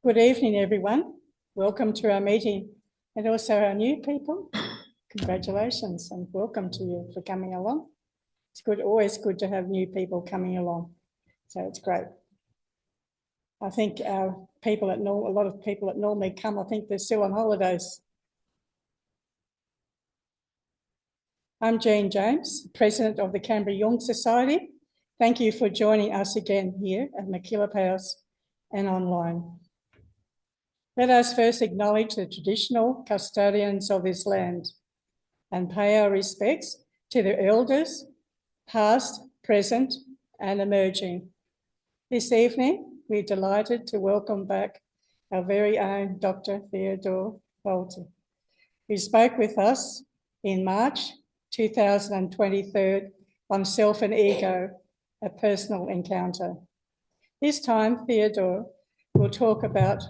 Good evening, everyone. Welcome to our meeting, and also our new people. Congratulations and welcome to you for coming along. It's good, always good to have new people coming along, so it's great. I think our people a lot of people that normally come, I think they're still on holidays. I'm Jean James, President of the Canberra Jung Society. Thank you for joining us again here at MacKillop House and online. Let us first acknowledge the traditional custodians of this land and pay our respects to their elders, past, present, and emerging. This evening, we're delighted to welcome back our very own Dr. Theodora Volti, who spoke with us in March 2023 on Self and Ego, a personal encounter. This time, Theodora will talk about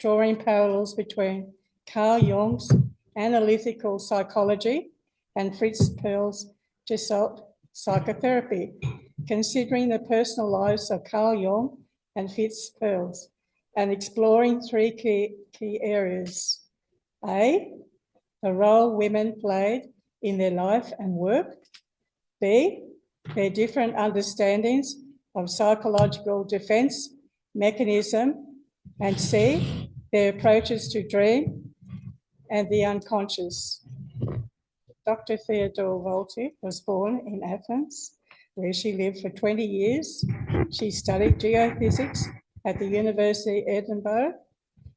drawing parallels between Carl Jung's analytical psychology and Fritz Perls' Gestalt psychotherapy, considering the personal lives of Carl Jung and Fritz Perls, and exploring three key areas. A, the role women played in their life and work. B, their different understandings of psychological defense mechanism. And C, their approaches to dream and the unconscious. Dr. Theodora Volti was born in Athens, where she lived for 20 years. She studied geophysics at the University of Edinburgh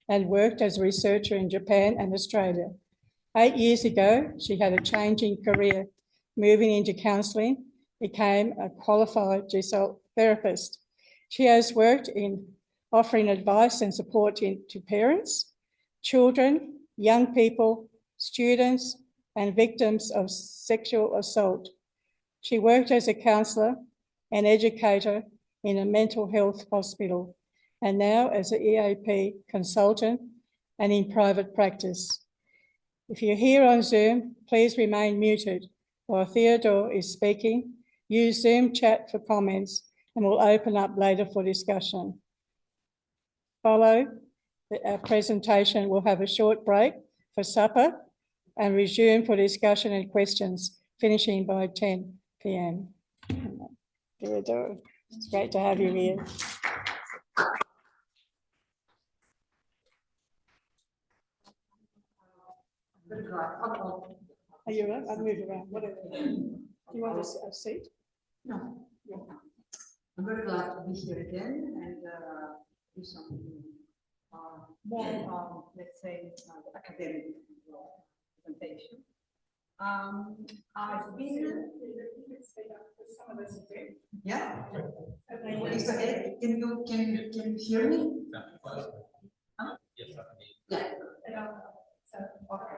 and worked as a researcher in Japan and Australia. 8 years ago, she had a changing career, moving into counselling, became a qualified Gestalt therapist. She has worked in offering advice and support to parents, children, young people, students, and victims of sexual assault. She worked as a counsellor and educator in a mental health hospital, and now as an EAP consultant and in private practice. If you're here on Zoom, please remain muted while Theodora is speaking. Use Zoom chat for comments and we'll open up later for discussion. Follow our presentation, we'll have a short break for supper and resume for discussion and questions, finishing by 10 p.m. Theodora, it's great to have you here. Are you right? I'll move around, whatever. Do you want a seat? No. Yeah. I'm very glad to be here again and do some more, let's say, academic presentation. I've been. Some of us are yeah. Is ahead. Can you hear me? Huh? Yeah. Okay.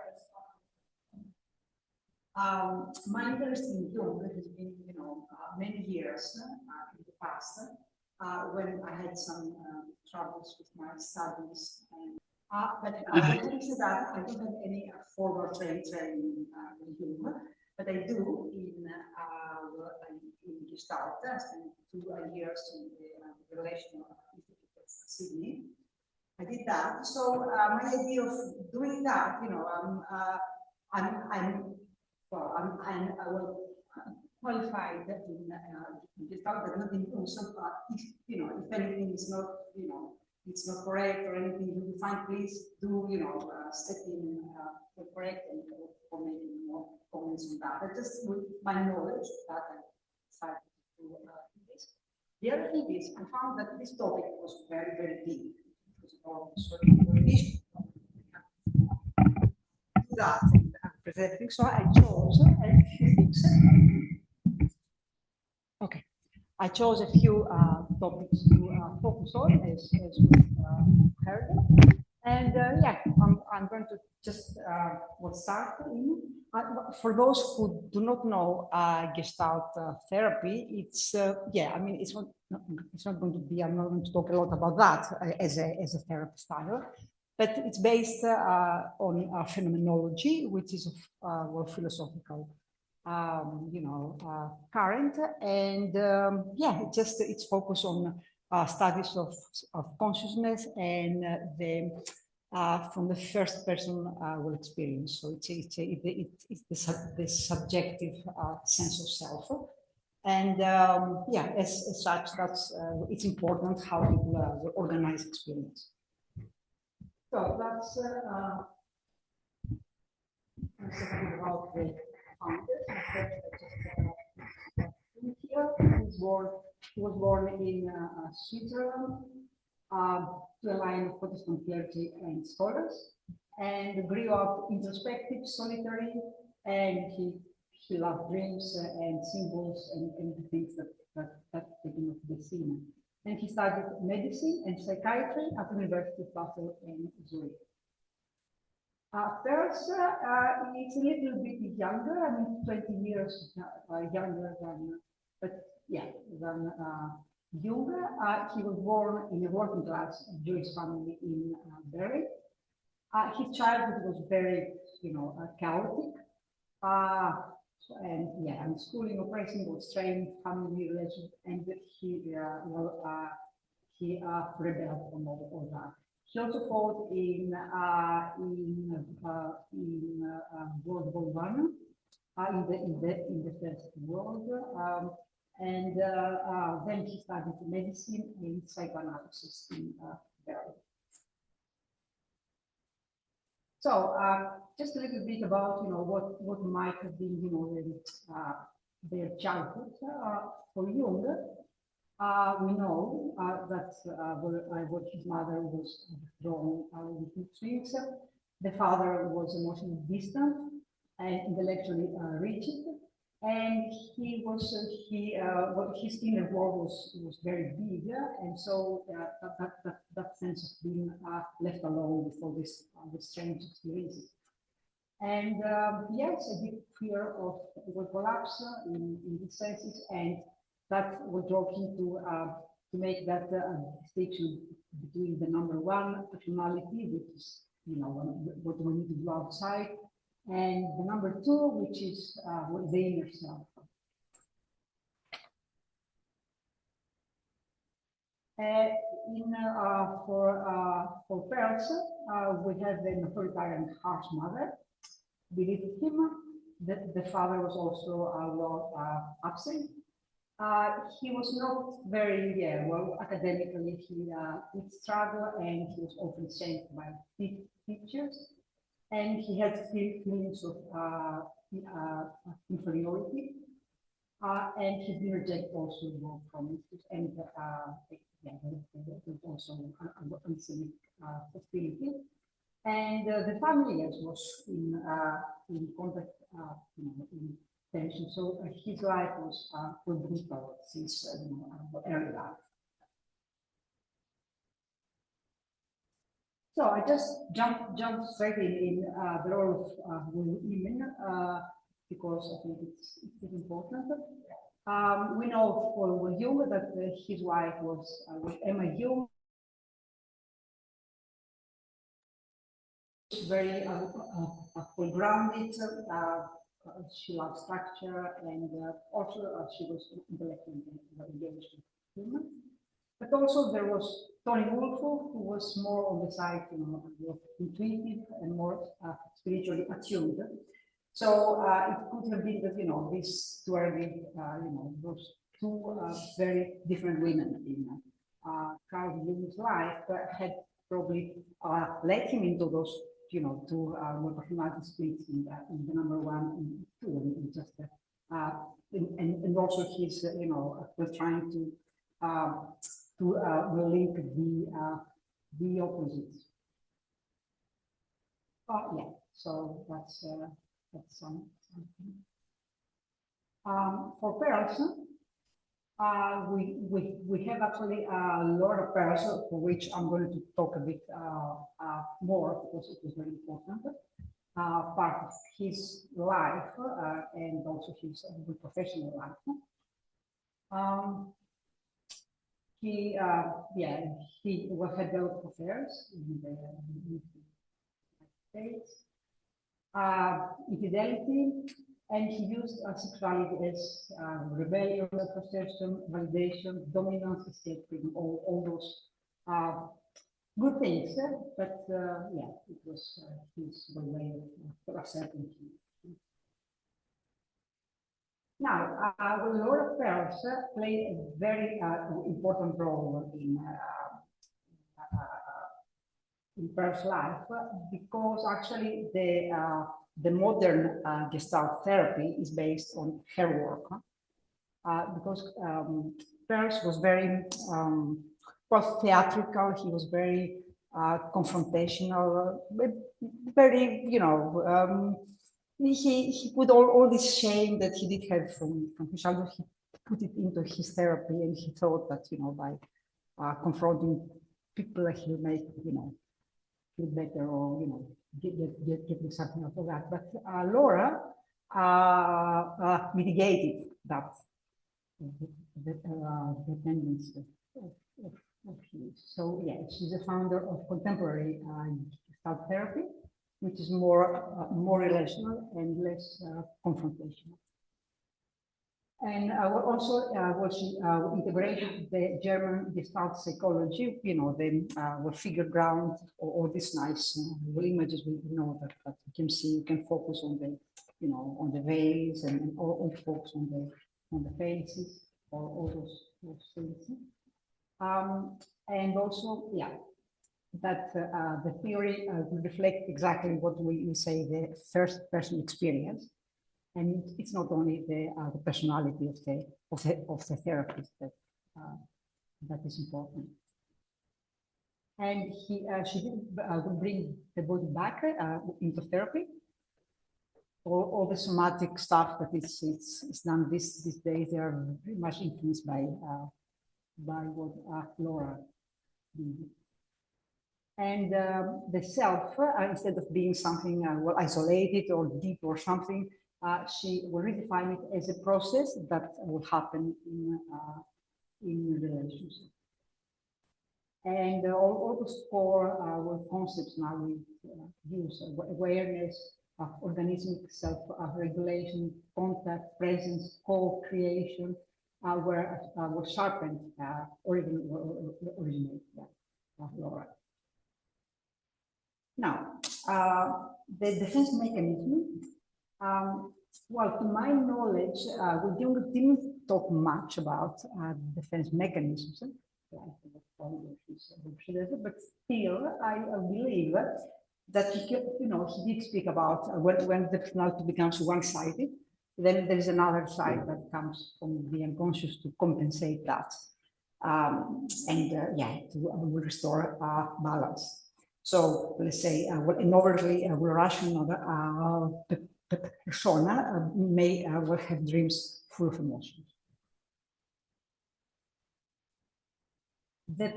My interest in Jung has been, many years in the past, when I had some troubles with my studies. But having said that, I don't have any formal training in Jung, but I do in Gestalt. I spent 2 years in the relational Sydney. I did that. So my idea of doing that, I'm qualified in Gestalt, but not in Jung. So if anything is not, it's not correct or anything you will find, please do, step in to correct and or maybe more comments on that. But just with my knowledge that I decided to do this. The other thing is, I found that this topic was very, very deep. It was all sort of issues. That I'm presenting, so I chose a few things. Okay. I chose a few topics to focus on, as we heard. And yeah, I'm going to just start. For those who do not know Gestalt therapy, it's it's not going to be. I'm not going to talk a lot about that as a therapy style, but it's based on phenomenology, which is more philosophical. Current, and yeah, it's focused on studies of consciousness and from the first person experience. So it's the subjective sense of self. And yeah, as such, it's important how people organize experience. So that's about the founders. He was born in Switzerland to a line of Protestant clergy and scholars, and grew up introspective, solitary, and he loved dreams and symbols and the things that taken of the scene. And he studied medicine and psychiatry at the University of Basel and Zurich. Perls is a little bit younger, I mean 20 years younger than, but yeah, than Jung. He was born in a working class Jewish family in Berlin. His childhood was very, chaotic. And yeah, and schooling oppression was strained, family relations, and he rebelled from all that. He also fought in World War I, in the First World, and then he studied medicine and psychoanalysis in Berlin. So just a little bit about what might have been their childhood. For Jung, we know that what his mother was drawn with two twins. The father was emotionally distant and intellectually rigid, and his inner world was very big, and so that sense of being left alone before this strange experiences. And yes, a deep fear of will collapse in these senses, and that will draw him to make that distinction between the number one personality, which is what we need to do outside, and the number two, which is the inner self. For Perls, we have an authoritarian harsh mother. Beneath him, the father was also absent. He was not very well academically. He did struggle, and he was often shamed by teachers, and he had feelings of inferiority, and his inner reject also from it, and also unsafe hostility. And the family was in contact, in tension. So his life was brutal since early life. So I just jumped straight in the role of women because I think it's important. We know for Jung that his wife was Emma Jung. Very well-grounded. She loved structure, and also she was intellectually engaged with human. But also there was Tony Wolfe, who was more on the side, intuitive and more spiritually attuned. So it could have been that these two are those two very different women in Carl Jung's life had probably led him into those two more personality splits in the number one and two, and just and also he's was trying to link the opposites. Yeah, so that's something. For Perls, we have actually a lot of Perls, for which I'm going to talk a bit more, because it was very important part of his life and also his professional life. He had developed affairs in the United States, infidelity, And he used sexuality as rebellion, self-assertion, validation, dominance, escape freedom, all those good things. But yeah, it was his way of accepting him. Now, Laura Perls played a very important role in Perls' life because actually the modern Gestalt therapy is based on her work. Because Perls was very well theatrical, he was very confrontational, very, you know, he put all this shame that he did have from his childhood, he put it into his therapy, and he thought that, you know, by confronting people, he'll make, you know, feel better, or, you know, get something out of that. But Laura mitigated that the tendency of his. So yeah, she's a founder of contemporary Gestalt therapy, which is more relational and less confrontational. And also, she integrated the German Gestalt psychology, you know, the figure ground, all these nice images. We know that you can see, you can focus on the, you know, on the veils, and all focus on the faces, or all those things. And also, yeah, that the theory will reflect exactly what we say, the first person experience. And it's not only the personality of the therapist that is important. And she did bring the body back into therapy. All the somatic stuff that is done these days, they are very much influenced by what Laura did. And the self, instead of being something well isolated or deep or something, she will redefine it as a process that will happen in relationship. And all those core concepts now we use: awareness, organismic self-regulation, contact, presence, co-creation, were sharpened, originate Laura. Now, the defense mechanism. Well, to my knowledge, Jung didn't talk much about defense mechanisms, but still, I believe that he did speak about when the personality becomes one-sided, then there is another side that comes from the unconscious to compensate that, to restore balance. So let's say an overly rational persona may will have dreams full of emotions. That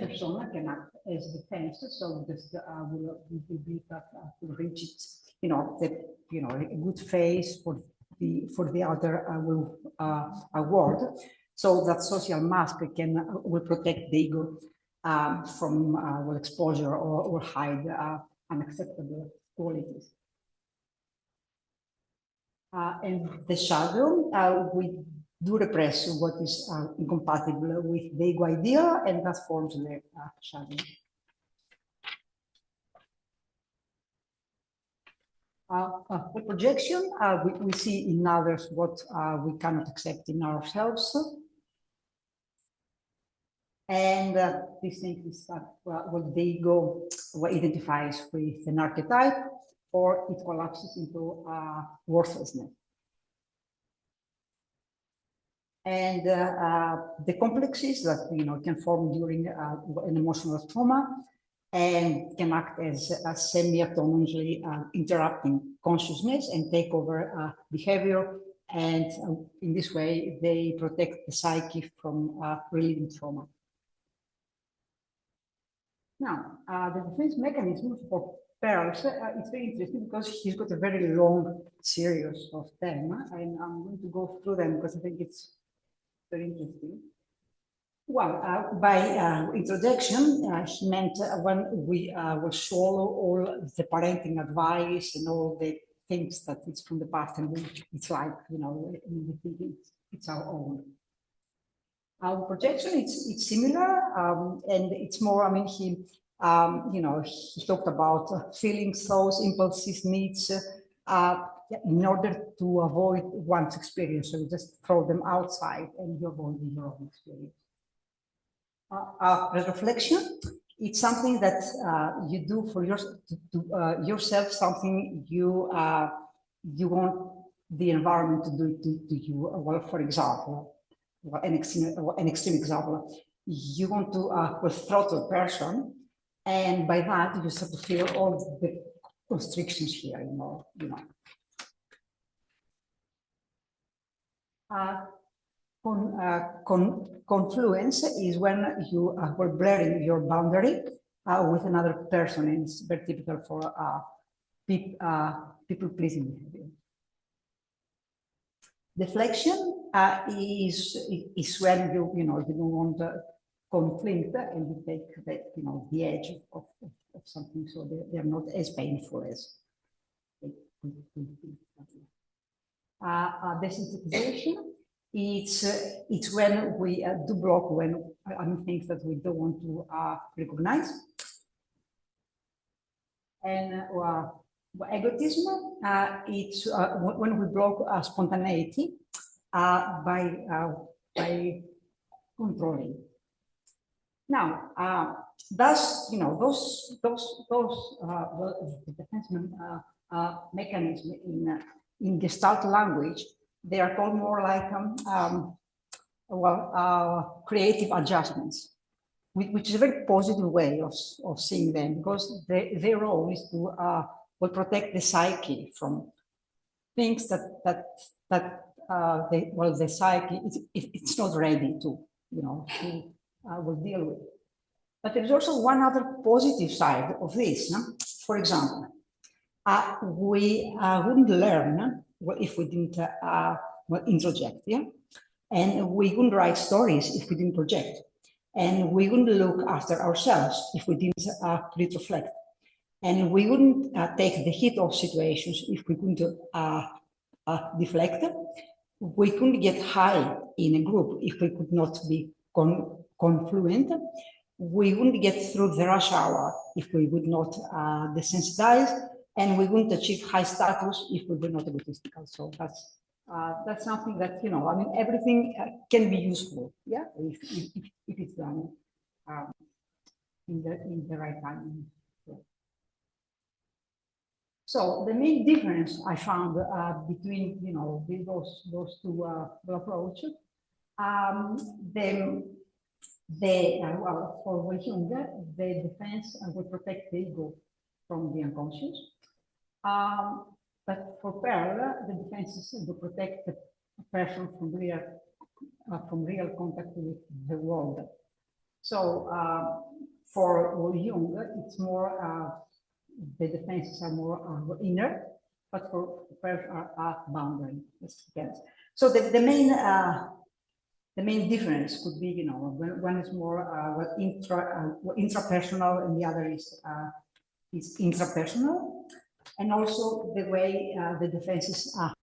persona can act as defense, so this will be that to reach it, a good face for the other award, so that social mask will protect the ego from exposure or hide unacceptable qualities. And the shadow, we do repress what is incompatible with the ego ideal, and that forms the shadow. For projection, we see in others what we cannot accept in ourselves. And this thing is what the ego identifies with an archetype, or it collapses into worthlessness. And the complexes that can form during an emotional trauma and can act as semi-autonomously interrupting consciousness and take over behavior. And in this way, they protect the psyche from relieving trauma. Now, the defense mechanism for Perls, it's very interesting because he's got a very long series of them, and I'm going to go through them because I think it's very interesting. Well, by introduction, he meant when we will swallow all the parenting advice and all the things that it's from the past and it's like, you know, we think it's our own. Our projection, it's similar, and it's more, I mean, you know, he talked about feelings, thoughts, impulses, needs, in order to avoid one's experience. So you just throw them outside and you avoid your own experience. Reflection, it's something that you do for yourself, something you want the environment to do to you. Well, for example, an extreme example, you want to throttle a person, and by that you start to feel all the constrictions here, you know. Confluence is when you were blurring your boundary with another person, and it's very typical for people-pleasing behavior. Deflection is when you know you don't want conflict and you take the edge of something, so they're not as painful as desensitization. It's when we do block when things that we don't want to recognize. And egotism, it's when we block spontaneity by controlling. Now, thus, you know, those defense mechanisms in Gestalt language, they are called more like creative adjustments, which is a very positive way of seeing them, because their role is to protect the psyche from things that the psyche it's not ready to will deal with. But there is also one other positive side of this. No? For example, we wouldn't learn if we didn't introject, yeah, and we wouldn't write stories if we didn't project. And we wouldn't look after ourselves if we didn't retroflect. And we wouldn't take the heat of situations if we couldn't deflect. We couldn't get high in a group if we could not be confluent. We wouldn't get through the rush hour if we would not desensitize. And we wouldn't achieve high status if we were not egotistical. So that's something that, everything can be useful, yeah, if it's done in the right time. Yeah. So the main difference I found between those two approaches, for Jung, the defense would protect the ego from the unconscious. But for Perl, the defenses will protect the person from real contact with the world. So for Jung, it's more the defenses are more inner, but for Perl are boundary. So the main difference could be, one is more intrapersonal, and the other is intrapersonal. And also the way the defenses are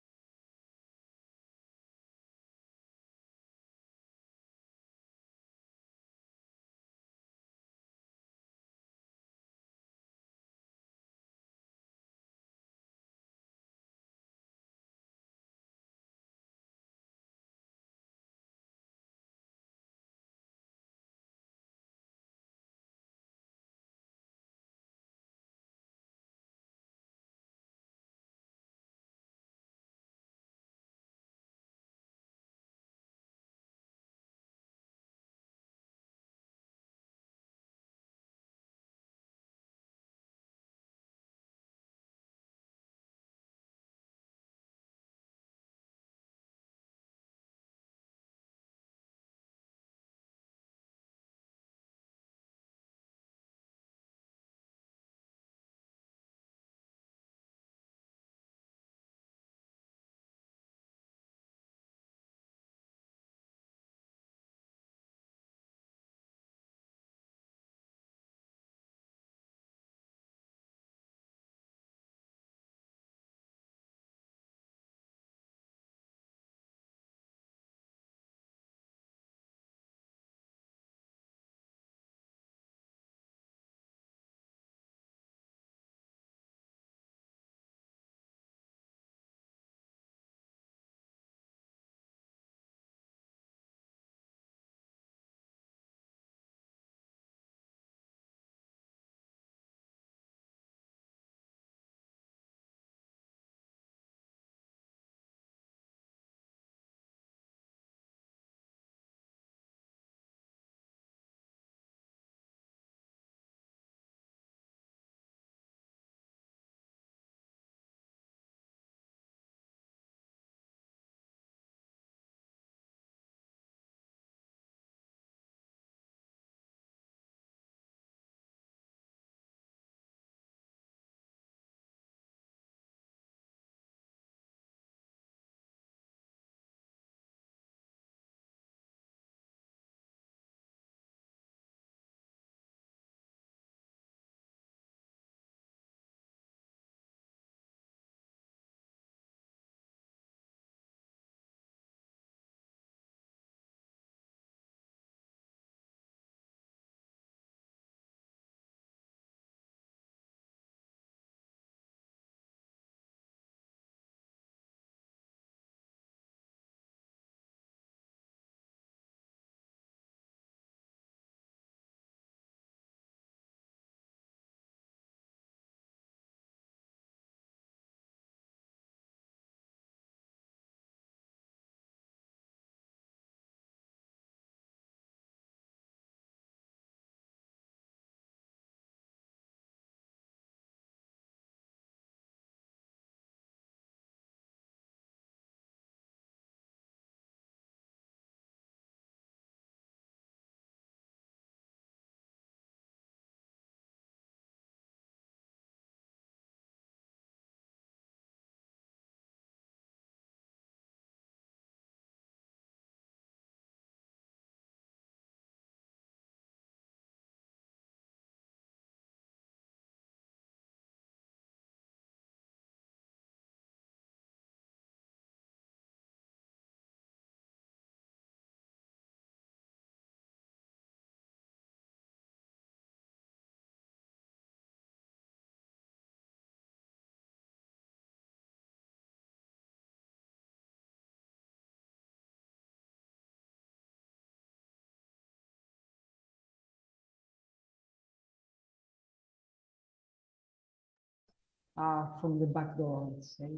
from the back door, let's say.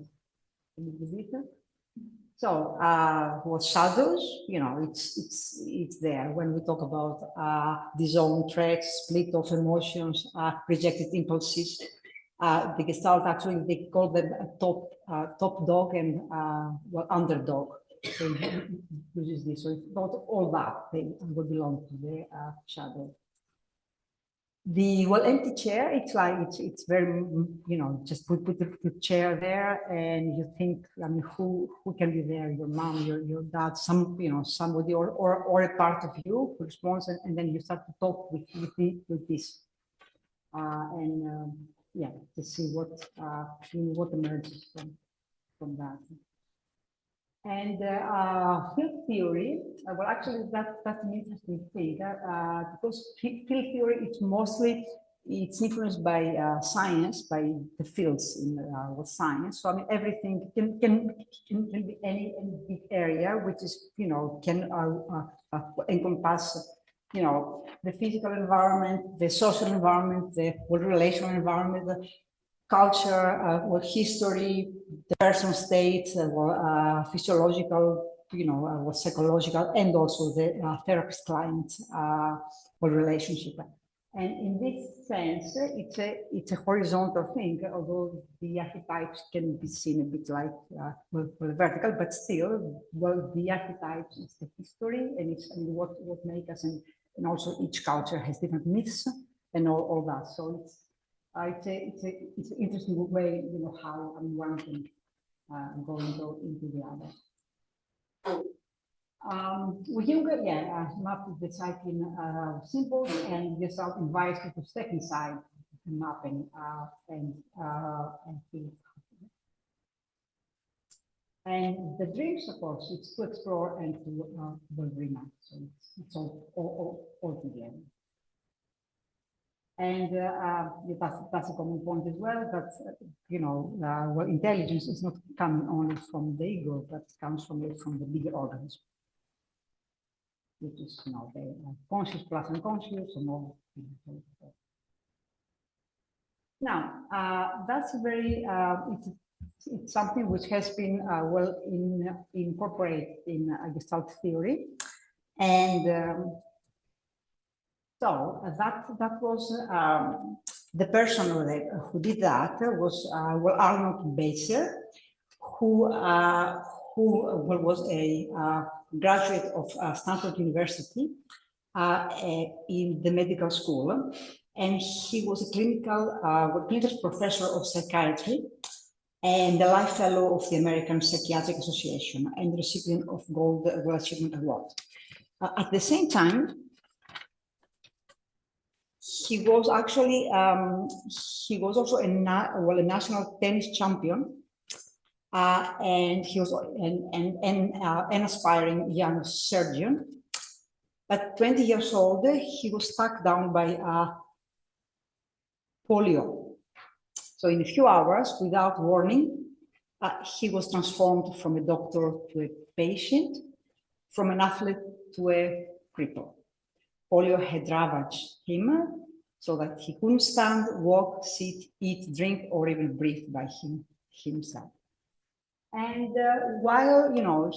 So, what shadows, you know, it's there when we talk about disowned traits, split of emotions, rejected impulses. The Gestalt actually they call them a top dog and well, underdog. So uses this. So it's not all that they would belong to the shadow. The empty chair, it's like it's very, you know, just put the chair there and you think, I mean, who can be there? Your mom, your dad, somebody or a part of you who responds, and then you start to talk with this yeah, to see what emerges from that. And field theory, well, actually, that's an interesting thing because field theory, it's influenced by science, by the fields in science. So I mean, everything can be any big area, which is, you know, can encompass, you know, the physical environment, the social environment, the relational environment, the culture, history, the person state, physiological, you know, psychological, and also the therapist-client relationship. And in this sense, it's a horizontal thing, although the archetypes can be seen a bit like vertical, but still, well, the archetypes is the history, and it's what makes us, and also each culture has different myths and all that. So it's an interesting way, you know, how one can go into the other. With Jung, map the cycling symbols, and Gestalt invites you to step inside the mapping and feel. And the dreams, of course, it's to explore and to dream out. So it's all together. And that's a common point as well, that, you know, well, intelligence is not coming only from the ego, but comes from the bigger organism, which is, you know, the conscious plus unconscious and all. Now, that's a very, it's something which has been well incorporated in Gestalt theory. And so that was the person who did that was well, Arnold Baser, who was a graduate of Stanford University in the medical school, and he was a clinical professor of psychiatry and the Life Fellow of the American Psychiatric Association and recipient of Gold Achievement Award. At the same time, he was actually also a national tennis champion, and he was an aspiring young surgeon. At 20 years old, he was struck down by polio. So in a few hours, without warning, he was transformed from a doctor to a patient, from an athlete to a cripple. Polio had ravaged him so that he couldn't stand, walk, sit, eat, drink, or even breathe by himself. And while, you know,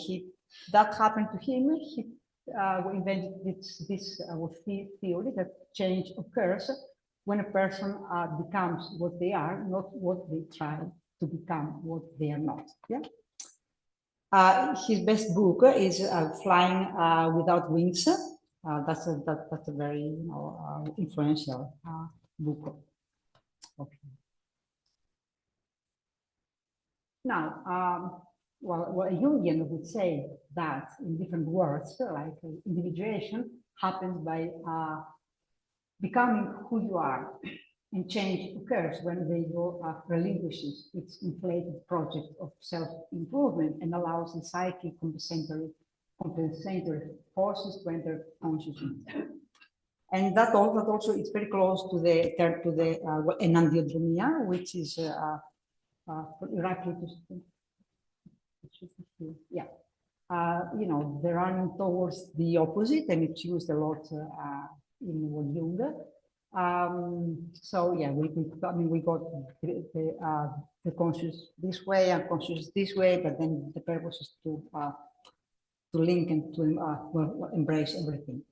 that happened to him, he invented this theory that change occurs when a person becomes what they are, not what they try to become what they are not. Yeah. His best book is Flying Without Wings. That's a very, you know, influential book. Okay. Now, well, a Jungian would say that in different words, like individuation happens by becoming who you are, and change occurs when the ego relinquishes its inflated project of self-improvement and allows the psychic compensatory forces to enter consciousness. And that also is very close to the enantiodromia, which is yeah. You know, they're running towards the opposite, and it's used a lot in Jung. So yeah, I mean, we got the conscious this way and conscious this way, but then the purpose is to link and to embrace everything.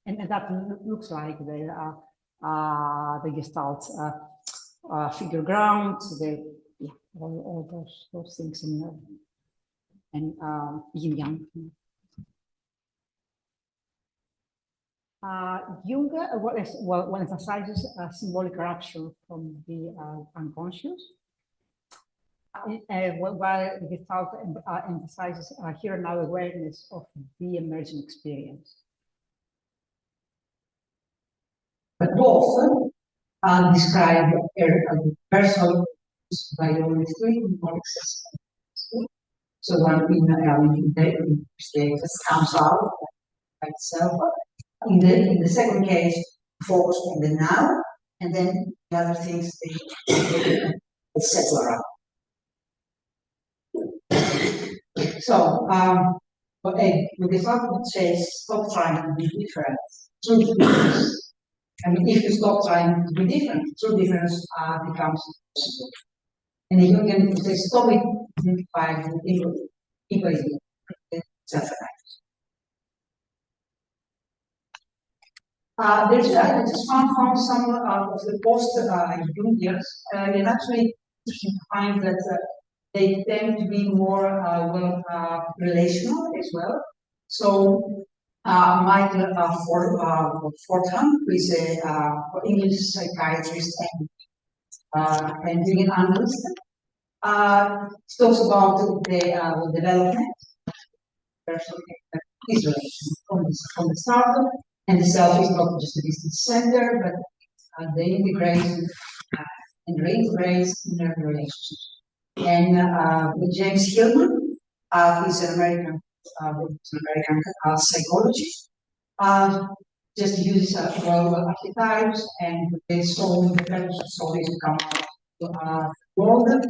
and that looks like the Gestalt figure ground, all those things and yin yang. Jung emphasizes symbolic rupture from the unconscious, while Gestalt emphasizes here and now awareness of the emerging experience. But both describe personal by only three more accessible. So one in the state comes out by itself. In the second case, focus on the now, and then the other things they settle around. So, with the fact that says stop trying to be different, true difference. I mean, if you stop trying to be different, true difference becomes possible. And then you can say stop it, identify the egoism, self-reliance. I just found some of the post-Jung years, and actually interesting to find that they tend to be more relational as well. So Michael Fortham, who is an English psychiatrist and doing an analyst, talks about the development is relation from the start. And the self is not just a distance center, but they integrate and reintegrate in their relationships. And with James Hillman, he's an American psychologist, just uses archetypes and they solve the problems of stories to come to world.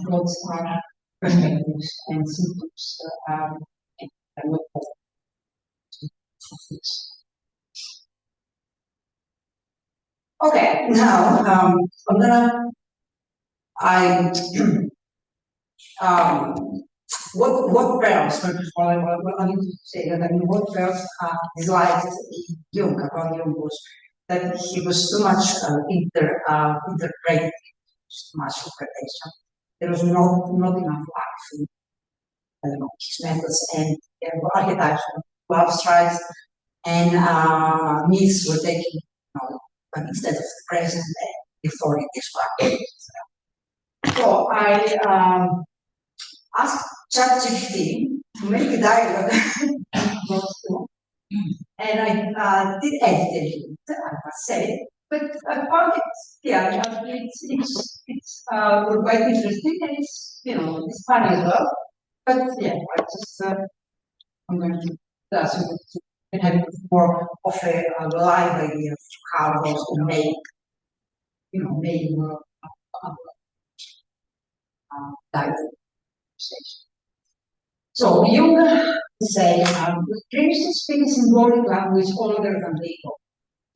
Those are perspectives and symptoms. Okay, now what Perls? First of all, I need to say that what Perls disliked in Jung about Jung was that he was too much interpreting, too much interpretation. There was not enough life in his methods and archetypes were abstract and myths were taken, but instead of the present and authority as well. So I asked ChatGPT to make a dialogue, and I did edit it, I must say, but I found it, it's quite interesting and it's fun as well. But yeah, I'm going to have more of a live idea of how those can make, conversation. So Jung say, dreams speak a symbolic language older than the ego.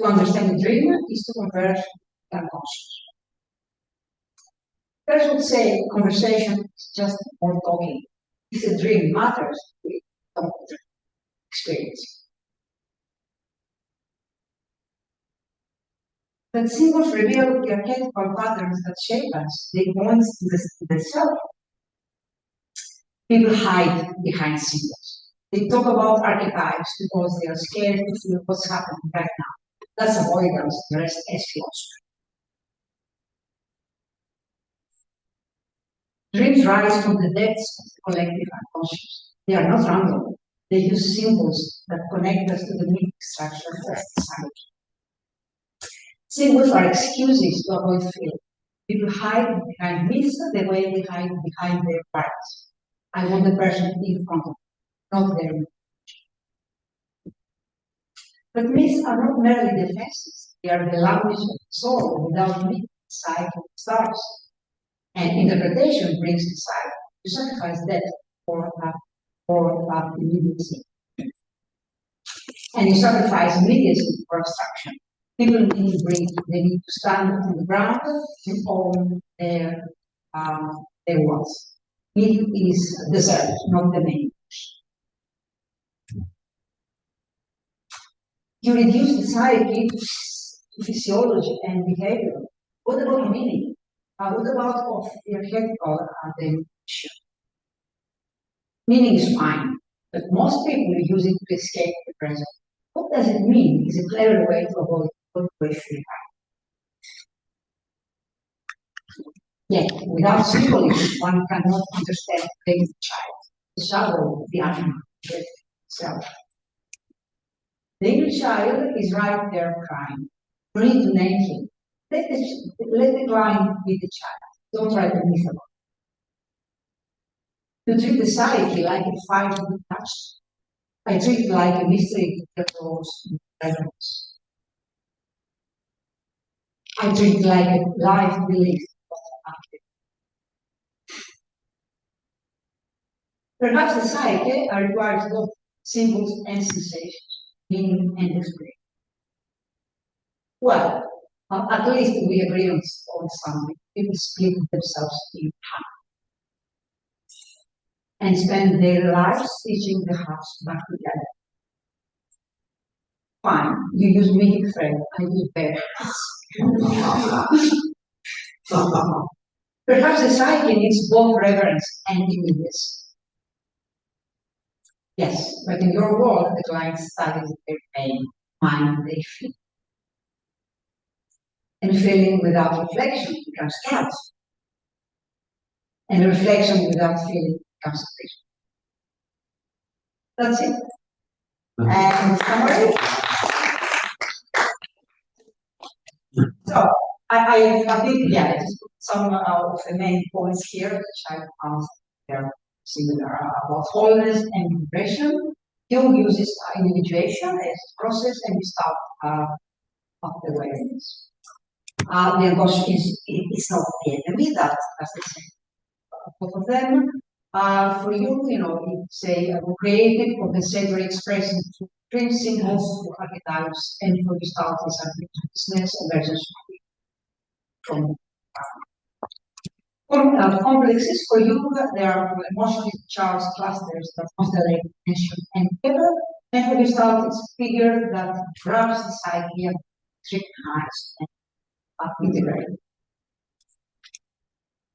To understand the dream is to converge the unconscious. First would say conversation is just more talking. If the dream matters, we don't experience. But symbols reveal the archetypal patterns that shape us. They point to the self. People hide behind symbols. They talk about archetypes because they are scared to feel what's happening right now. That's avoidance, the rest is philosophy. Dreams rise from the depths of the collective unconscious. They are not random. They use symbols that connect us to the mythic structure of society. Symbols are excuses to avoid fear. People hide behind myths the way they hide behind their parts. I want the person in front of me, not their image. But myths are not merely defenses. They are the language of the soul. Without myth, the cycle starts. And interpretation brings insight. You sacrifice death for immediacy. and you sacrifice immediacy for abstraction. People need to they need to stand on the ground to own their words. It is desert, not the main. You reduce the psyche to physiology and behavior. What about meaning? What about of the archetypal dimension? Meaning is fine, but most people use it to escape the present. What does it mean? Is a clever way to avoid what we feel. Yet, without symbolism, one cannot understand the child, the shadow, the animal, the self. The inner child is right there crying. You need to name him. Let the client be the child. Don't try to miss about it. To treat the psyche like a fire to be touched. I treat it like a mystery that grows in presence. I treat it like a life belief. Perhaps the psyche requires both symbols and sensations, meaning and experience. Well, at least we agree on something. People split themselves in half and spend their lives stitching the halves back together. Fine, you use mythic thread, I use bare Perhaps the psyche needs both reverence and immediacy. Yes, but in your world, the client studies their pain, mind they feel. And feeling without reflection becomes chaos. And reflection without feeling becomes vision. That's it. And summary. So I think, yeah, I just put some of the main points here, which I found they're similar about wholeness and impression. Jung uses individuation as a process and Gestalt of the awareness. The emotion is not the enemy, that's the same. Both of them. For you, it's a creative, compensatory expression to dream symbols for archetypes, and for Gestalt is business versus from complexes. For you, there are emotionally charged clusters that constellate attention and together, and for Gestalt, it's figure that grabs the psyche and scrutinized and integrated.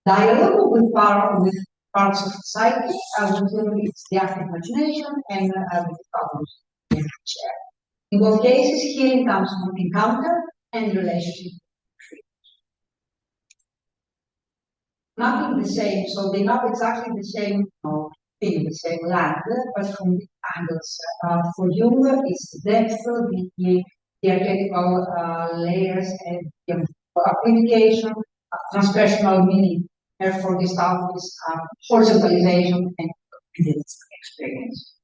Dialogue with parts of the psyche, it's the active imagination and with problems in the chair. In both cases, healing comes from encounter and relationship. Nothing the same, so they're not exactly the same thing, the same land, but from the angles. For Jung, it's the depth, the archetypal layers, and the application, transpersonal meaning. Therefore, Gestalt is horizontalization and experience.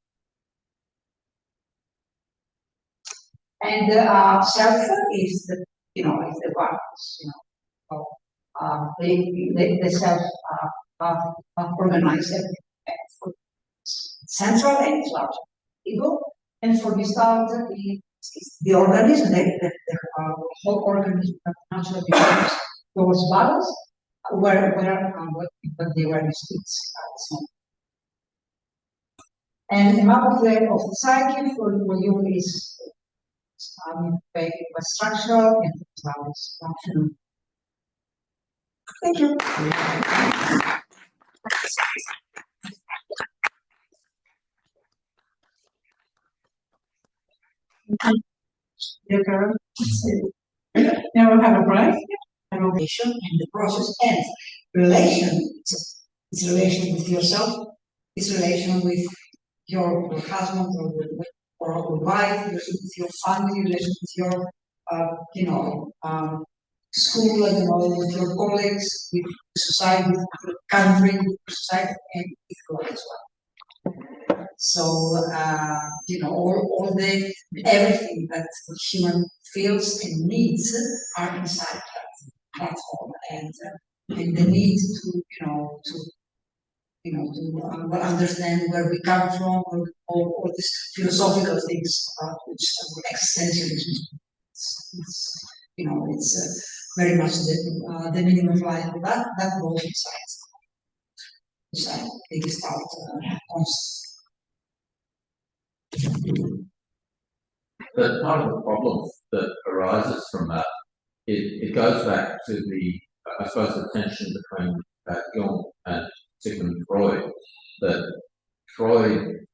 And self is the, is the parts, the self organized for central and it's large ego, and for Gestalt it's the organism, the whole organism that naturally develops towards balance, where what the awareness is small. And the map of the psyche for you is structural and functional. Thank you. Now we'll have a break. Relation and the process ends. Relation, it's relation with yourself, it's relation with your husband or wife, relation with your family, relation with your school, with your colleagues, with society, with the country, with society, and with God as well. So all the everything that human feels and needs are inside that platform, and the need to you know, to understand where we come from, or these philosophical things about which existentialism. You know, it's very much the meaning of life. That goes inside. The Gestalt concept. But part of the problem that arises from that, it goes back to the, I suppose, the tension between Jung and Sigmund Freud, that Freud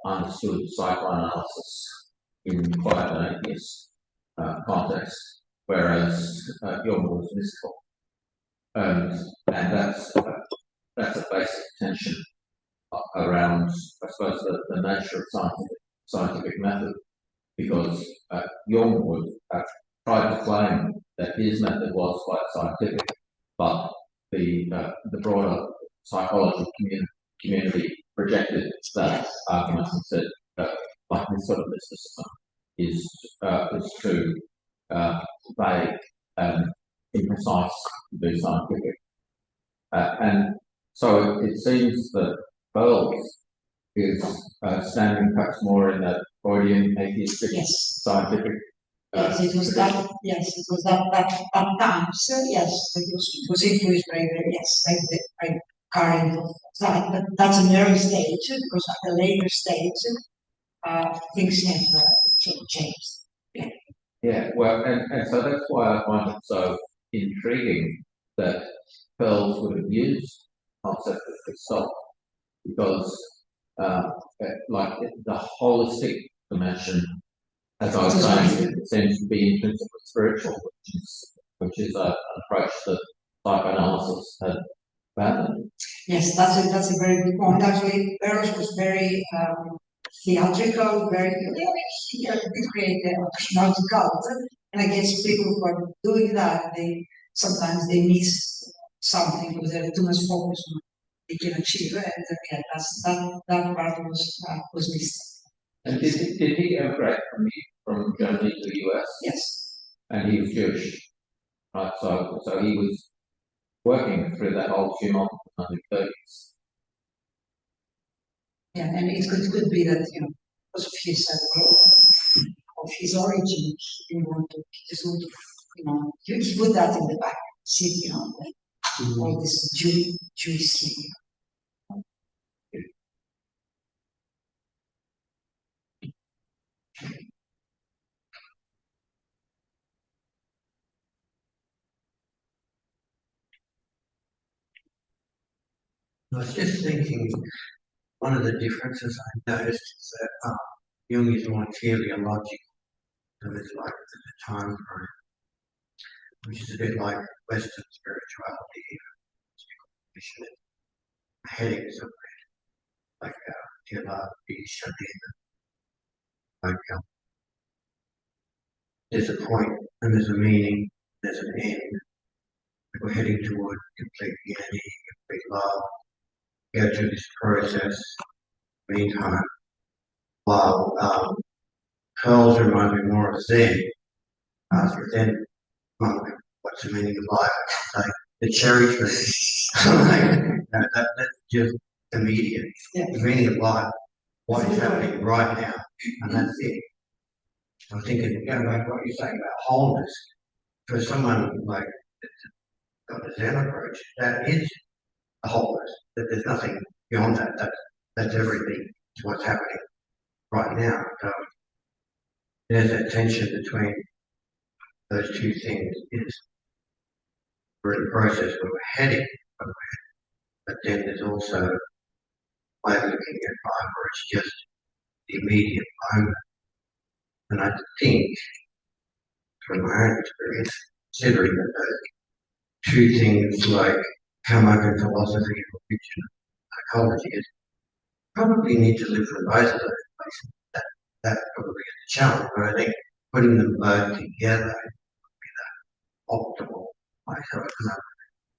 understood psychoanalysis in quite an atheist context, whereas Jung was mystical. And that's a basic tension around, I suppose, the nature of scientific method, because Jung would try to claim that his method was quite scientific, but the broader psychology community rejected that argument and said that, like this sort of mysticism is too vague and imprecise to be scientific. And so it seems that Perls is standing perhaps more in that Freudian atheistic scientific. Yes, it was that. Yes, it was that times. Yes, it was influenced by by current of that. But that's an early stage, because at the later stage, things have changed. Yeah. Yeah. Well, and so that's why I find it so intriguing that Perls would have used the concept of Gestalt, because like the holistic dimension, as I was saying, it seems to be intrinsically spiritual, which is an approach that psychoanalysis had abandoned. Yes, that's a very good point. Actually, Perls was very theatrical, very he did create a personality cult, and I guess people who are doing that, sometimes they miss something because they're too much focused on what they can achieve, and that part was missed. And did he emigrate from Germany to the US? Yes. And he was Jewish, right? So he was working through that whole tumult of the 1930s. Yeah, and it could be that, you know, because of his origin, he didn't want to, he just wanted to, you know, he put that in the back seat, you know, like all this Jewish thing. I was just thinking, one of the differences I noticed is that Jung is more teleological, so it's like the time frame, which is a bit like Western spirituality, headings of it, like like there's a point and there's a meaning, there's an end. We're heading toward complete unity, complete love. Go through this process. Meantime, while Perls remind me more of Zen. Zen, what's the meaning of life? Like the cherry tree. That's just immediate. Yeah. The meaning of life, what is happening right now, and that's it. I'm thinking, going back to what you're saying about wholeness, for someone like got the Zen approach, that is a wholeness. That there's nothing beyond that. That's everything. It's what's happening right now. So there's that tension between those two things. Is we're in the process where we're heading, but then there's also a way of looking at life where it's just the immediate moment. And I think, from my own experience, considering that those two things like come up in philosophy, religion, psychology, is probably need to live from both of those places. That probably is a challenge, but I think putting them both together would be the optimal way. So I can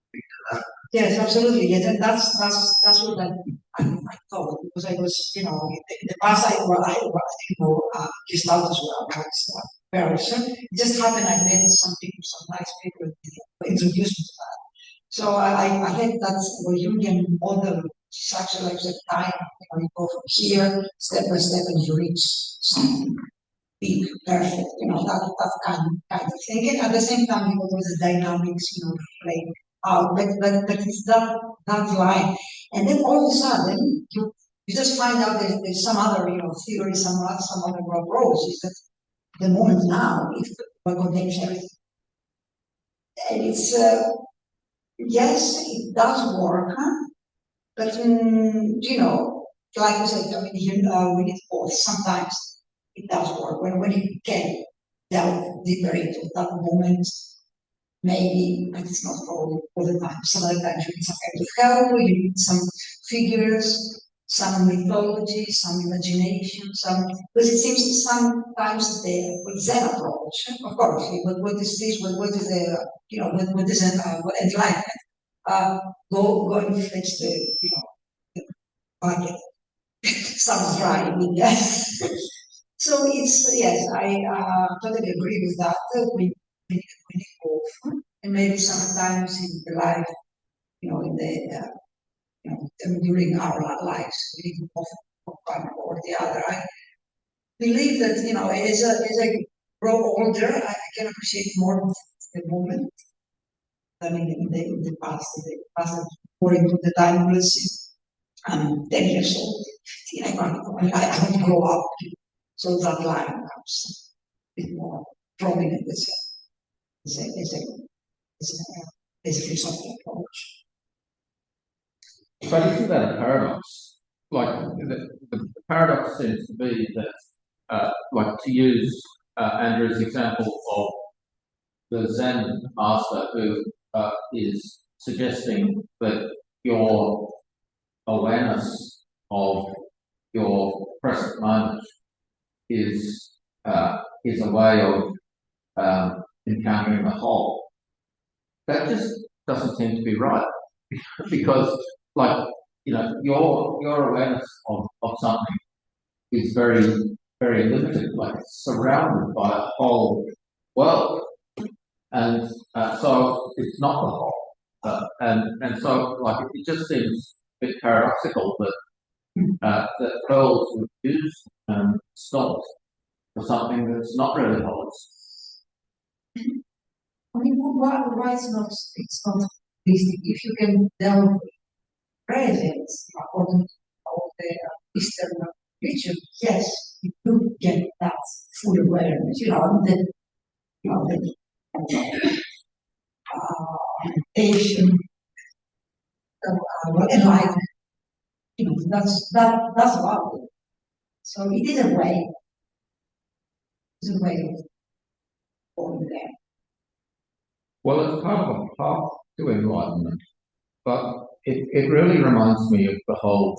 speak to that. Yes, absolutely. Yes, and that's what I thought, because I was, you know, in the past I Gestalt as well, Perls. It just happened I met some people, some nice people who introduced me to that. So I think that's what Jungian model is actually like the time, you go from here, step by step, and you reach something big, perfect, that kind of thing. And at the same time, with the dynamics, play out, but it's that line. And then all of a sudden, you just find out there's some other, theory, some other approach, is that the moment now, if what contains everything. And it's, yes, it does work, but, like I said, we need both. Sometimes it does work when you can delve deeper into that moment. Maybe, but it's not all the time. Some other times you need some kind of help, you need some figures, some mythology, some imagination, because it seems sometimes the Zen approach, of course, what is this, what is the, what is enlightenment? Go and fetch the bucket. Sounds right, yes. So it's, yes, I totally agree with that. We need both. And maybe sometimes in the life, in the, during our lives, we need both one or the other. I believe that, as I grow older, I can appreciate more of the moment than in the past. In the past, more into the timeless. I'm 10 years old. I don't grow up. So that line comes a bit more prominent as a philosophical approach. But isn't that a paradox? Like the paradox seems to be that, like to use Andrew's example of the Zen master who is suggesting that your awareness of your present moment is a way of encountering the whole. That just doesn't seem to be right, because, like, your awareness of something is very, very limited. Like, it's surrounded by a whole world, and so it's not the whole. And so, like, it just seems a bit paradoxical that Perls would use Gestalt for something that's not really whole. I mean, why it's not holistic? If you can delve presence according to all the Eastern religion, yes, you do get that full awareness. The meditation, enlightenment. That's about it. So it is a way. It's a way of going there. Well, it's kind of a path to enlightenment, but it really reminds me of the whole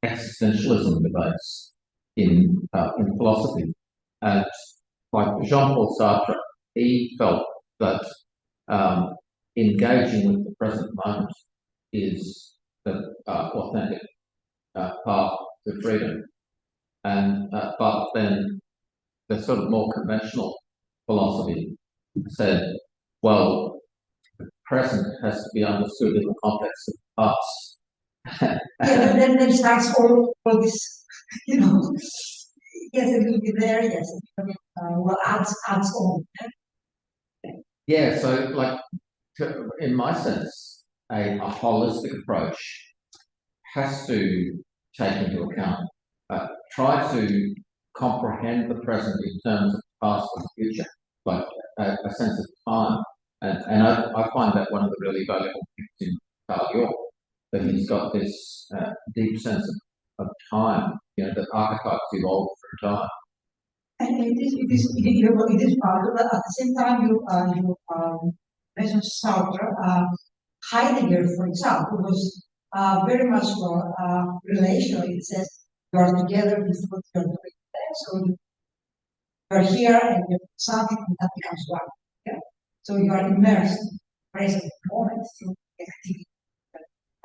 existentialism debates in philosophy. And like Jean-Paul Sartre, he felt that engaging with the present moment is the authentic path to freedom. And but then the sort of more conventional philosophy said, well, the present has to be understood in the context of the past. Yeah, then starts all this, yes, it will be there, yes, adds on. Yeah, so like, in my sense, a holistic approach has to take into account, try to comprehend the present in terms of the past and the future, like a sense of time. And I find that one of the really valuable things in Carl Jung, that he's got this deep sense of time, that archetypes evolve through time. And it is part of that. At the same time, you mentioned Sartre. Heidegger, for example, was very much more relational. It says you are together with what you are doing. So you are here and you have something and that becomes one. Yeah? So you are immersed in the present moment through the activity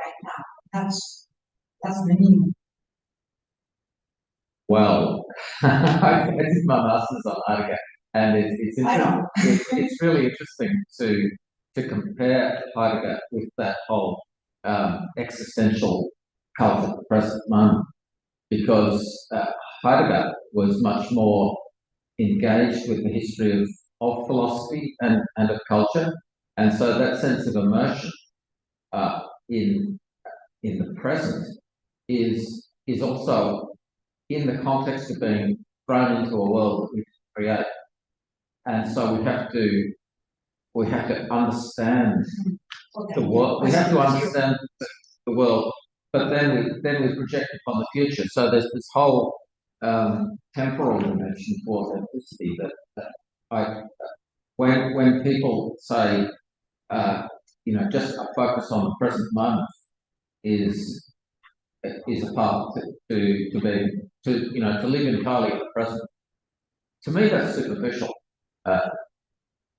right now. That's the meaning. Well, I did my master's on Heidegger, and it's really interesting to to compare Heidegger with that whole existential cult at the present moment, because Heidegger was much more engaged with the history of philosophy and of culture, and so that sense of immersion in the present is also in the context of being thrown into a world that we create, and so we have to understand the world. We have to understand the world, but then we project upon the future. So there's this whole temporal dimension to authenticity that when people say, just a focus on the present moment is a path to live entirely in the present. To me, that's superficial.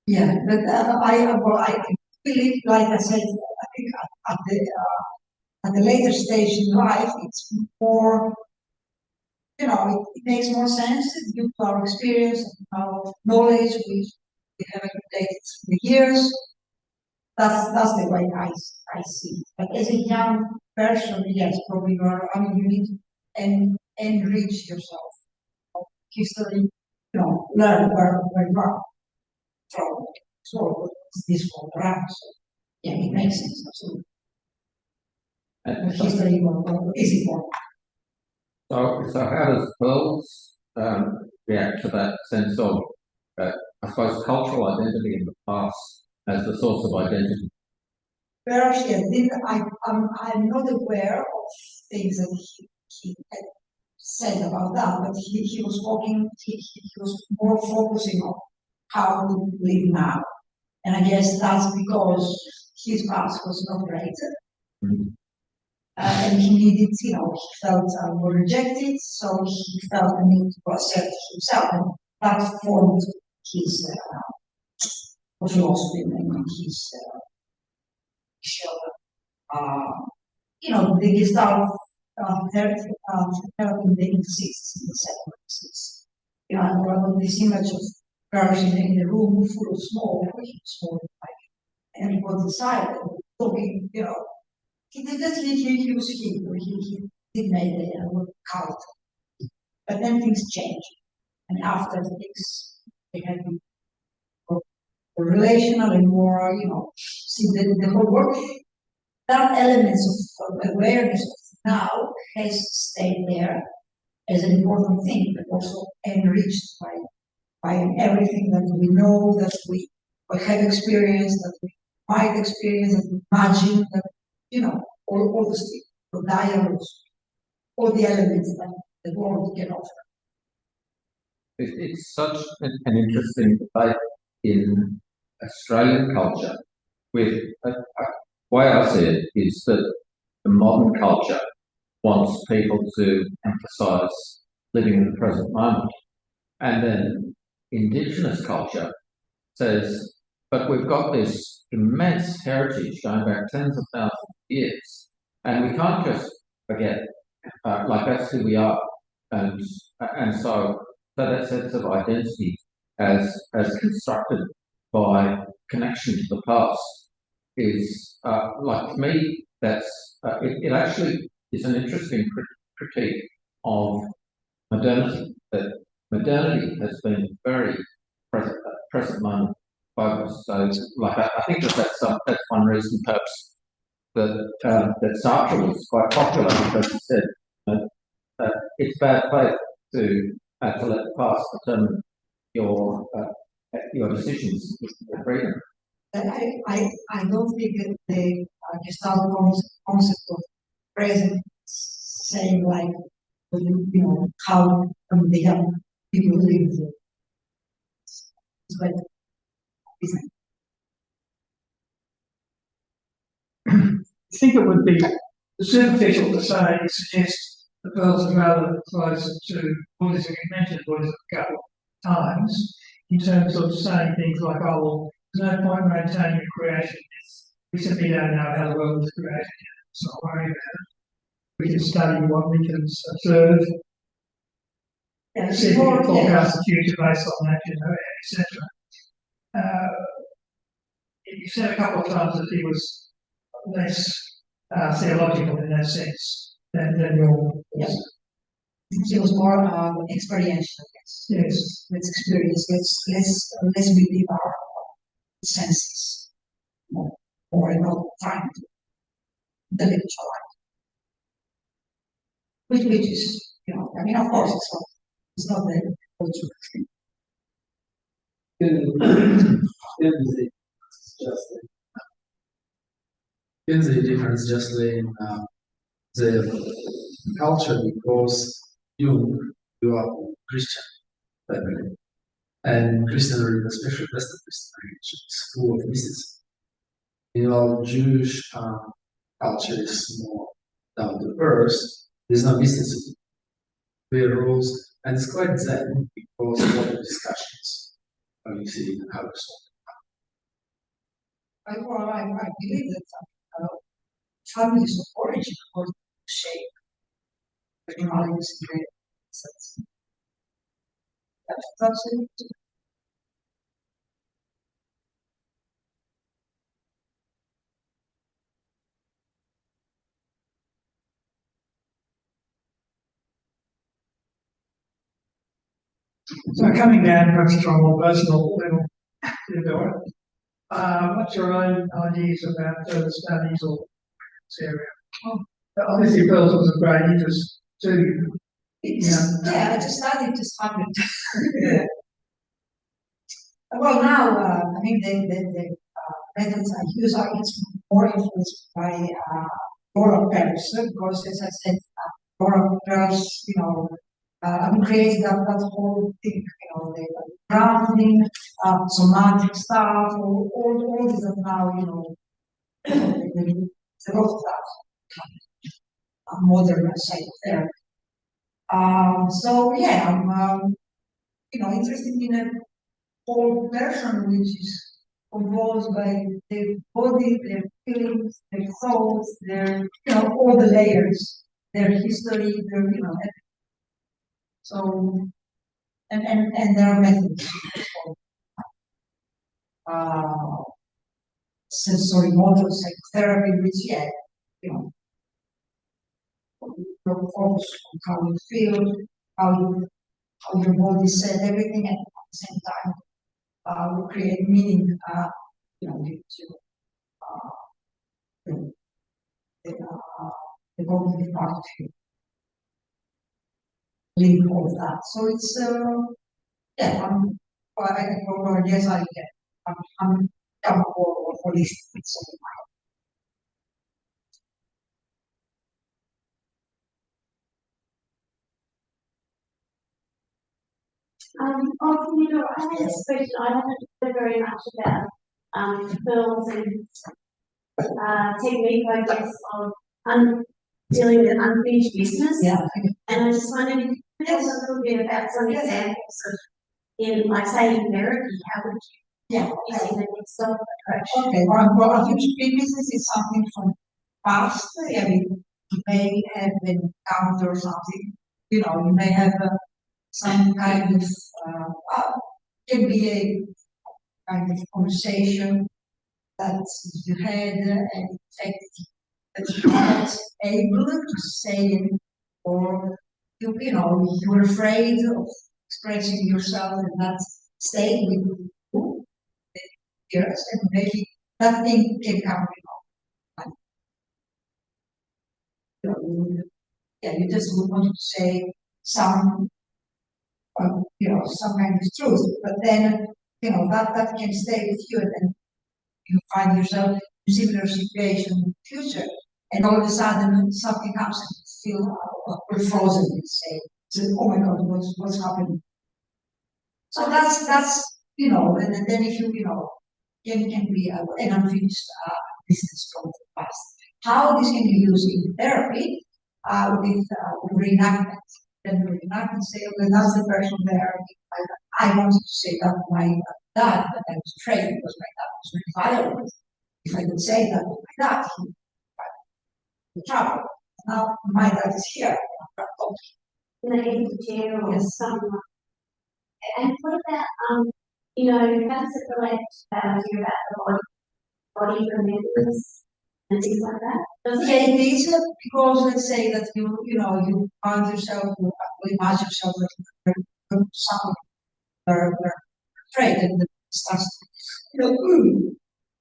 Yeah, but I believe, like I said, I think at the later stage in life, it's more, it makes more sense due to our experience and our knowledge we have accumulated through the years. That's the way I see it. But as a young person, yes, probably you need to enrich yourself of history, learn where you are from. So this whole around. So yeah, it makes sense, absolutely. And History is important. so how does Perls react to that sense of, I suppose, cultural identity in the past as the source of identity? Perls, yes, I'm not aware of things that he had said about that, but he was talking, he was more focusing on how we live now. And I guess that's because his past was not great. Mm-hmm. And he needed, he felt more rejected, so he felt the need to assert himself, and that formed his philosophy and his the Gestalt therapy in the 60s and the 70s. And this image of Perls in the room full of smoke, like everybody silent, talking, he was he did make a cult. But then things changed. And after things, they had been more relational and more, see the whole work. That elements of awareness of now has stayed there as an important thing, but also enriched by everything that we know, that we have experienced, that we might experience, that we imagine, that all the dialogues, all the elements that the world can offer. It's such an interesting debate in Australian culture. With the way I see it is that the modern culture wants people to emphasise living in the present moment, and then Indigenous culture says, but we've got this immense heritage going back tens of thousands of years, and we can't just forget, that's who we are, and so that sense of identity as constructed by connection to the past is, to me, that's it actually is an interesting critique of modernity, that modernity has been very present moment focused. So, I think that's one reason, perhaps, that Sartre was quite popular, because he said it's bad faith to let the past determine your decisions with freedom. I don't think that the Gestalt concept of present saying like, how the young people live. But I think it would be superficial to suggest the Perls are rather close to Buddhism. You mentioned Buddhism a couple of times in terms of saying things like, oh, well, there's no point maintaining a creation. We simply don't know how the world was created. Let's not worry about it. We can study what we can observe. See if we can forecast the future based on that, etc. you said a couple of times that he was less theological in that sense than your. Yes. He was more experiential. Yes. Let's experience. Let's believe our senses more and not trying to intellectualize. Which is, you know, I mean, of course, it's not the culture. In the difference just in the culture, because you are Christian family, and Christianity, especially Western Christianity, is full of mysticism. In our Jewish culture, is more down to earth. There's no mysticism, clear rules, and it's quite zen because of all the discussions you see how it's I believe that families of origin or shape personalities in a sense. That's it. So coming down perhaps to a more personal level, Theodora, what's your own ideas about further studies or this area? Oh, obviously, Perls was of great interest to you. I just started to study. Yeah. Well, now, I mean, the methods I use are more influenced by Laura Perls, because, as I said, Laura Perls, you know, created that whole thing, you know, the grounding, somatic stuff, all this that now, you know, the lot of stuff, modern psychotherapy. So yeah, I'm, you know, interested in a whole person which is composed by their body, their feelings, their thoughts, their, you know, all the layers, their history, their, you know, so, and their methods. Sensory motor psychotherapy, which, yeah, you know, focus on how you feel, how your body said everything, and at the same time, we create meaning, you know, to the body part of you. Link all of that. So it's, yeah, yes, I'm for holistic. So you know, I had this question. I haven't heard very much about Perls and technique, I guess, of dealing with unfinished business. yeah. And I just wondered if you could tell us a little bit about some examples of, in, like, say, in therapy, how would you using the Gestalt approach? Okay, well, unfinished business is something from past. I mean, you may have been encountered something. You know, you may have some kind of can be a kind of conversation that you had and that you weren't able to say it, or you know, you were afraid of expressing yourself in that state with you, years, and maybe that thing can come, you know, yeah, you just wanted to say some, you know, some kind of truth, but then, you know, that can stay with you, and then you find yourself in a similar situation in the future, and all of a sudden something happens and you feel we're frozen, let's say. So, oh my God, what's happening? So that's you know, and then if you know, can be an unfinished business from the past. How this can be used in therapy with reenactment. Then reenactment say, okay, that's the person there. I wanted to say that my dad, but I was afraid because my dad was very violent. If I could say that with my dad, he would trouble. Now my dad is here. Yes. And what about, you know, how does it relate to about the body? body remembers and things like that. Does Yeah, it? it is because let's say that you find yourself, you imagine yourself like something very afraid and it starts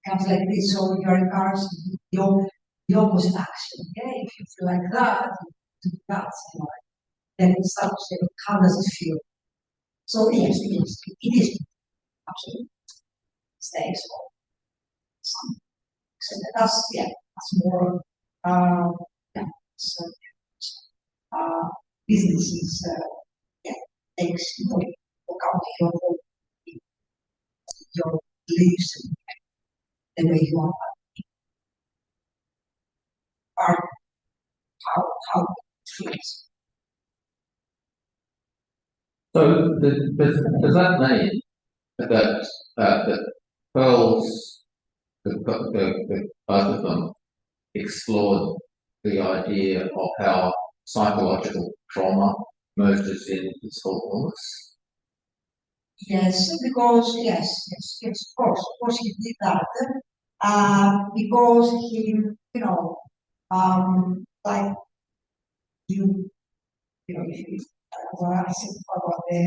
comes like this, so you're encouraged to do the opposite action. Okay, if you feel like that, do that, then it starts to how does it feel? So yes, it is absolutely mistakes or some. So that's more yeah, so businesses takes look out your beliefs and the way you are how it feels. So does that mean that that Pearls, both of them, explored the idea of how psychological trauma merges in physical illness? Yes, because yes, of course he did that. Because he, like if you, I said about the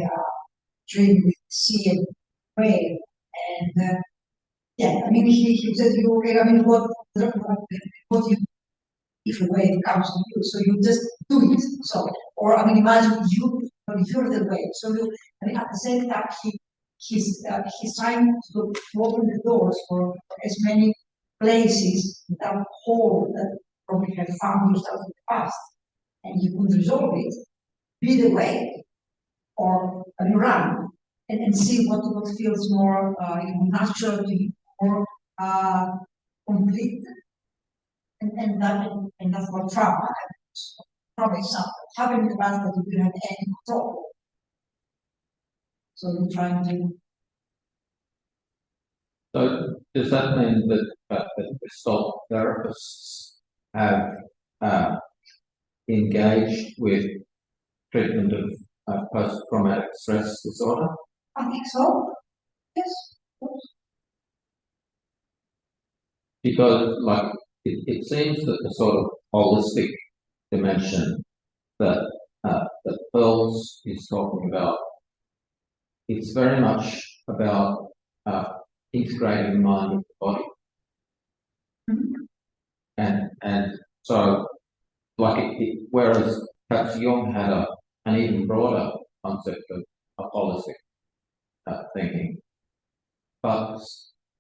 dream with sea and wave, and yeah, I mean he said I mean what you if a wave comes to you, so you just do it. So, or I mean, imagine you're the wave. So I mean, at the same time, he's trying to open the doors for as many places that hole that probably have found yourself in the past, and you could resolve it, be the wave, or run and see what feels more natural to you, more complete. And that's what trauma happens. Trauma is something happened in the past that you didn't have any control. So you're trying to. So does that mean that Gestalt therapists have engaged with treatment of post-traumatic stress disorder? I think so. Yes. Because it seems that the sort of holistic dimension that that Pearls is talking about, it's very much about integrating mind with the body. And so whereas perhaps Jung had an even broader concept of holistic thinking, but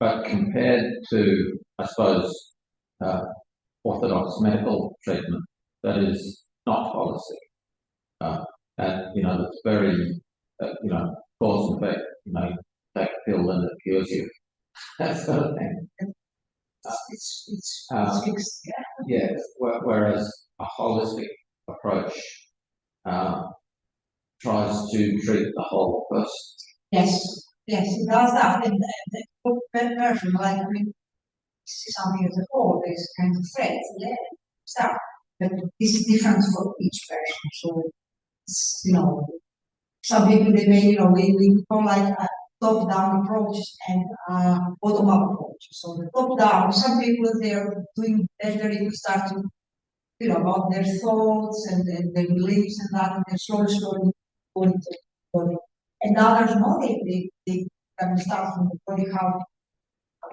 compared to, I suppose, orthodox medical treatment that is not holistic, and it's very, cause and effect. Take a pill and it cures you. That sort of thing. It's fixed. Yeah. Whereas a holistic approach tries to treat the whole person. Yes, it does that. And the person, like, I mean, see something as a whole, there's kind of threats, stuff. But this is different for each person. So, it's, some people, they may, we call like top-down approach and bottom-up approach. So the top-down, some people, they're doing better if you start to, about their thoughts and their beliefs and that, and they're slowly go into the body. And others, no, they can start from the body, how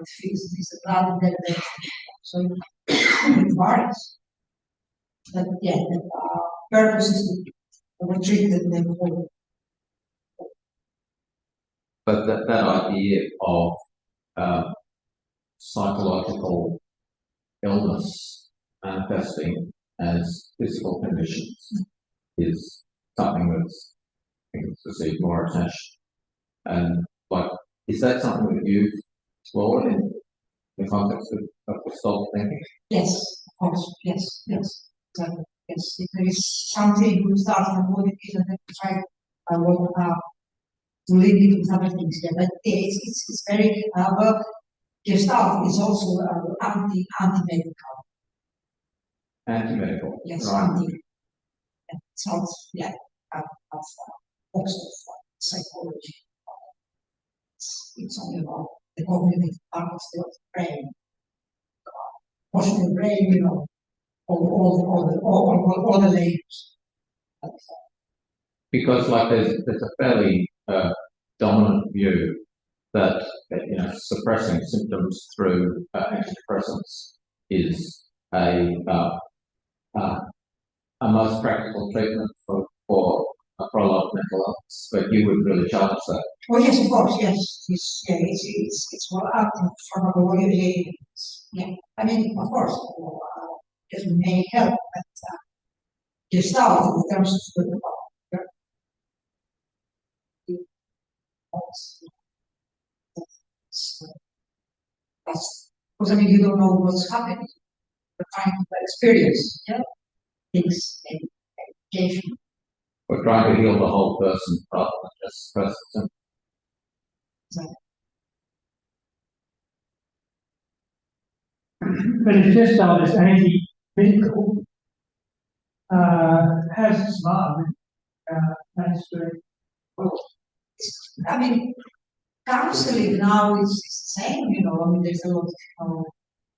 it feels, this and that, so it varies. But yeah, the purpose is to treat the whole. But that idea of psychological illness manifesting as physical conditions is something that's received more attention. And is that something that you've explored in the context of Gestalt thinking? Yes, of course, yes. Yes, if there is something you start from what it is and then try to link it with other things. Yeah, but it's very well. Gestalt is also anti-medical. Anti-medical. Yes, right. It's not, that's also psychology. It's only about the cognitive part of the brain. washing the brain, you know, all the layers. Because like there's a fairly dominant view that suppressing symptoms through antidepressants is a most practical treatment for a lot of mental illness, but you would really challenge that. Oh yes, of course, yes. It's more active pharmacology. Yeah, I mean, of course, it may help, but Gestalt in terms of the that's because I mean you don't know what's happening. You're trying to experience, yeah, things and education. We're trying to heal the whole person rather than just suppress the symptoms. But if Gestalt is anti-medical, has some argument, mainstream. Well, I mean, counseling now is the same, you know. I mean, there's a lot of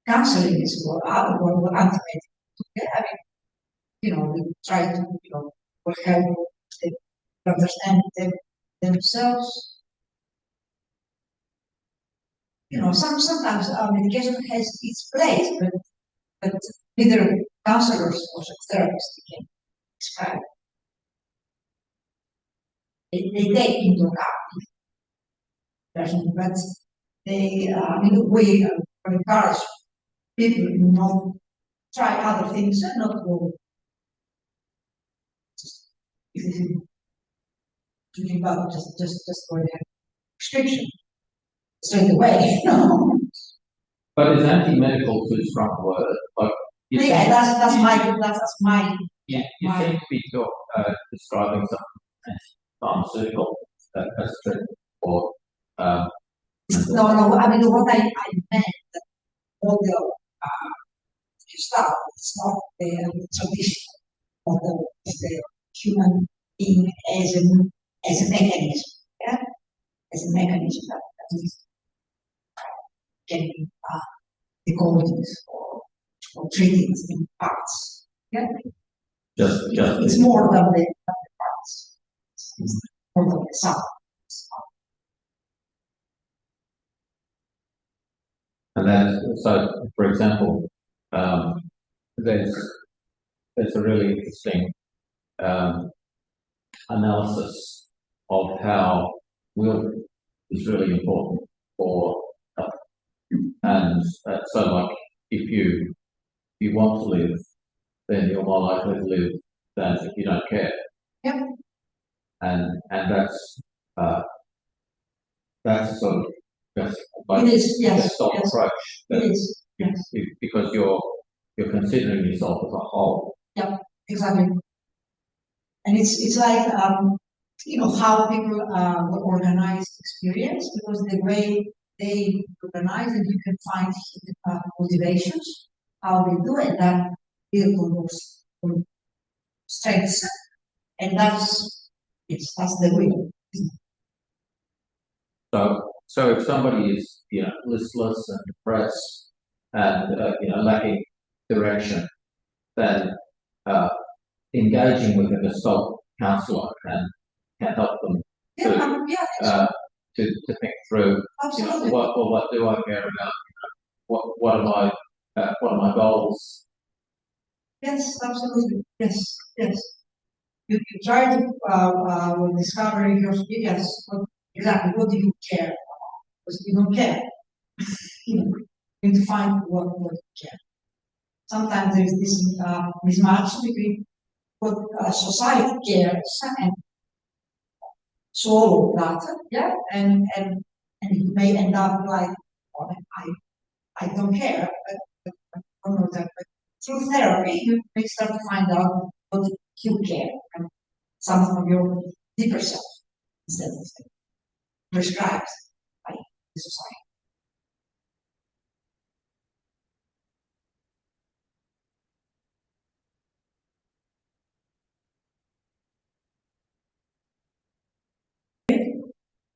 counseling is more anti-medical. Yeah, I mean, you know, we try to, you know, help them understand themselves. You know, sometimes medication has its place, but neither counselors or therapists can prescribe. They take into account person, but they we encourage people to not try other things and not go to give up just for the prescription straight away. But is anti-medical too strong a word? Like, Yeah, that's my you seem to be describing something as pharmaceutical as treatment for no. I mean what I meant that all the stuff it's not the traditional model of the human being as a mechanism, yeah, as a mechanism that is getting decoded or treated in parts. Yeah, just it's more than the parts. It's more than the sum. and then so for example, there's a really interesting analysis of how will is really important for health. And so like if you want to live, then you're more likely to live than if you don't care. Yep. And that's sort of just like It is, yes, Gestalt yes. approach. It is, yes. Because you're considering yourself as a whole. Yep, exactly. And it's like how people organize experience, because the way they organize it, you can find motivations, how they do it, that build on those strengths, and that's the way. So if somebody is listless and depressed and lacking direction, then engaging with a Gestalt counsellor can help them to think through. Absolutely. What do I care about? What are my goals? Yes, absolutely. Yes. You try to discover your experience. Exactly. What do you care about? Because you don't care. You need to find what you care. Sometimes there is this mismatch between what society cares and swallow that, yeah, and it may end up like, oh, I don't care, but I don't know that. But through therapy, you may start to find out what you care and some of your deeper self instead of prescribed by the society.